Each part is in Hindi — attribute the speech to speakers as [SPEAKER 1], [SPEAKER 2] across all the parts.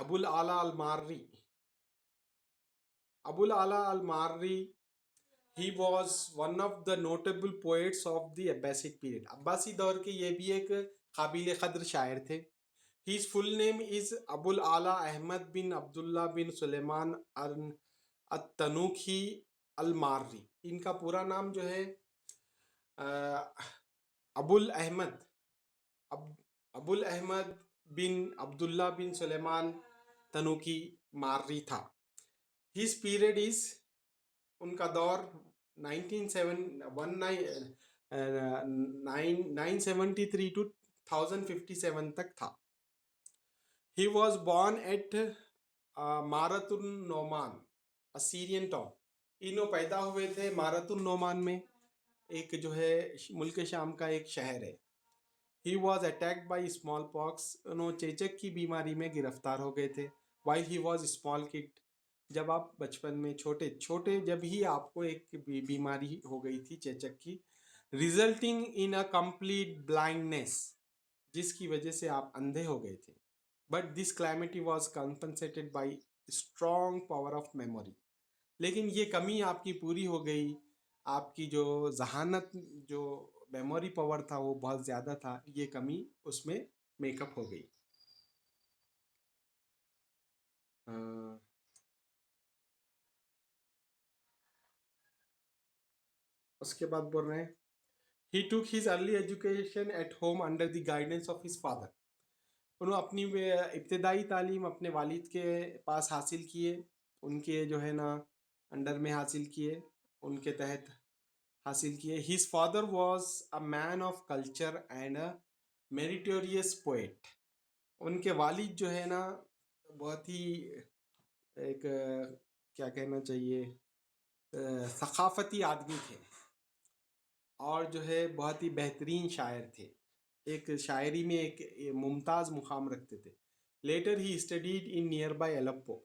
[SPEAKER 1] Abul Ala al Marri. Abul Ala al Marri, he was one of the notable poets of the Abbasid period. Abbasi दौर के ये भी एक काबिल कद्र शायर थे. His full name is Abul Ala Ahmad bin Abdullah bin Suleiman at-Tanuki al-Marri. इनका पूरा नाम जो है अबुल अहमद अबुल अहमद बिन अब्दुल्ला बिन सुलेमान तनुकी मार्री था. हिज पीरियड इज, उनका दौर 973 टू 1057 तक था. He was born at Maarat Noman, Syrian town. इन्हों पैदा हुए थे मारतुन नोमान में, एक जो है मुल्क शाम का एक शहर है. He was attacked by small pox, उन्होंने चेचक की बीमारी में गिरफ्तार हो गए थे. While he was small kid, जब आप बचपन में छोटे छोटे जब ही आपको एक बीमारी हो गई थी चेचक की, resulting in a complete blindness, जिसकी वजह से आप अंधे हो गए थे. But this calamity was compensated by strong power of memory. लेकिन ये कमी आपकी पूरी हो गई, आपकी जो जहानत, जो मेमोरी पावर था वो बहुत ज़्यादा था, ये कमी उसमें मेकअप हो गई. उसके बाद बोल रहे हैं, he took his early education at home under the guidance of his father. उन्होंने अपनी इब्तदाई तालीम अपने वालिद के पास हासिल किए, उनके जो है ना अंडर में हासिल किए, उनके तहत हासिल किए. His father was a man of culture and a meritorious poet. उनके वालिद जो है ना बहुत ही एक क्या कहना चाहिए, सखाफती आदमी थे, और जो है बहुत ही बेहतरीन शायर थे, एक शायरी में एक मुमताज़ मुकाम रखते थे. लेटर ही studied in near by Aleppo.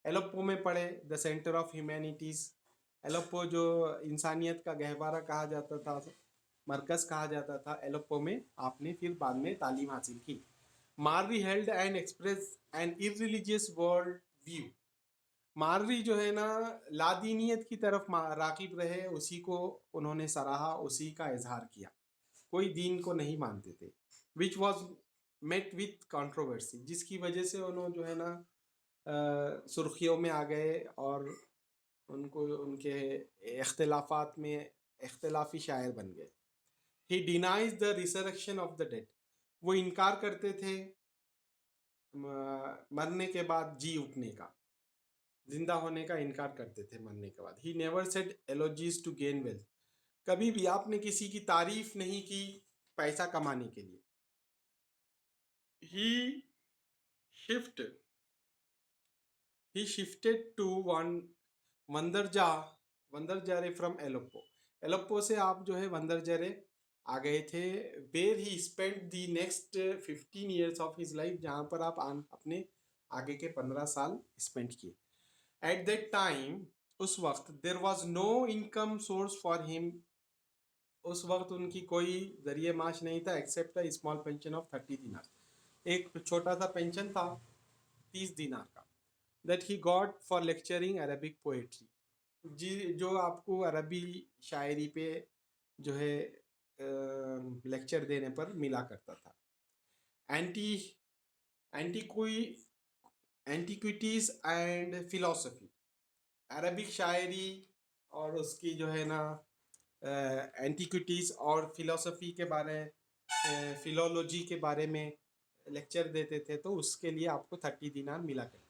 [SPEAKER 1] Aleppo में पढ़े, the centre of humanities. Aleppo जो इंसानियत का गहवारा कहा जाता था, मरकज़ कहा जाता था, एलेप्पो में आपने फिर बाद में तालीम हासिल की. Maarri held and express an irreligious world view. Maarri जो है ना लादीनियत की तरफ राकिब रहे, उसी को उन्होंने सराहा, उसी का इजहार किया, कोई दीन को नहीं मानते थे. Which was met with controversy, जिसकी वजह से उन्होंने जो है ना सुर्खियों में आ गए, और उनको उनके इख्तिलाफात में इख्तिलाफी शायर बन गए. He denies the resurrection of the dead. वो इनकार करते थे मरने के बाद जी उठने का, जिंदा होने का इनकार करते थे मरने के बाद. He never said eulogies to gain wealth. कभी भी आपने किसी की तारीफ नहीं की पैसा कमाने के लिए. He shift he shifted to वंदरजा वंदरजारे फ्रॉम एलोप्पो. एलोप्पो से आप जो है वंदरजारे आ गए थे. Where he spend the next 15 years of his life, जहाँ पर आप अपने आगे के 15 साल स्पेंड किए. एट दैट टाइम, उस वक्त, there was no income source for him. उस वक्त उनकी कोई जरिए माश नहीं था, except a small pension of 30 दिनार. एक छोटा सा पेंशन था 30 दिनार का, that he got for lecturing Arabic poetry. जी, जो आपको अरबी शायरी पे जो है लेक्चर देने पर मिला करता था. Anti antiqui antiquities and philosophy. Arabic शायरी और उसकी जो है ना एंटीक्विटीज और फिलोसफी के बारे, फिलोलॉजी के बारे में लेक्चर देते थे, तो उसके लिए आपको 30 दिनार मिला करते थे.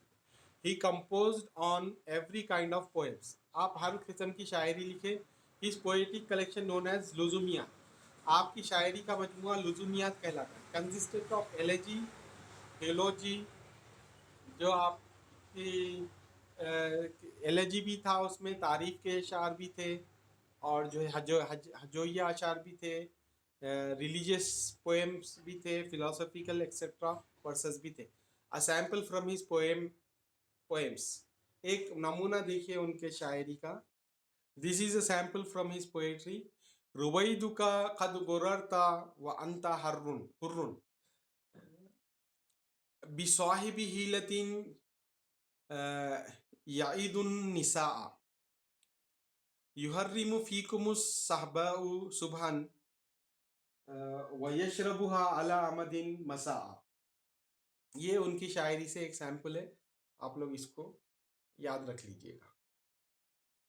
[SPEAKER 1] He composed on every kind of poems. आप हर किस्म की शायरी लिखे. His poetic collection known as Luzumiya. आपकी शायरी का मजमुआ लुजुमियात कहलाता है. कंसिस्टेंट ऑफ एलेजी, हेलोजी, जो आपकी एलेजी भी था, उसमें तारीफ के अशार भी थे, और जो है हजोइया अशार भी थे, रिलीजियस पोएम्स भी थे, फिलोसफिकल एक्सेट्रा वर्सेस भी थे. A sample from his poems. एक नमूना देखिए उनके शायरी का. This is a sample from his poetry. रुबैदुका कद गुररता व अंता हुर्रुन. बिस्वाहिबि हीलतिन याइदुन निसा युहर्रिमु फीकुमुस सहबाउ सुबहान वयशरबुहा अला अमदिन मसा। ये उनकी शायरी से एक सैंपल है, आप लोग इसको याद रख लीजिएगा।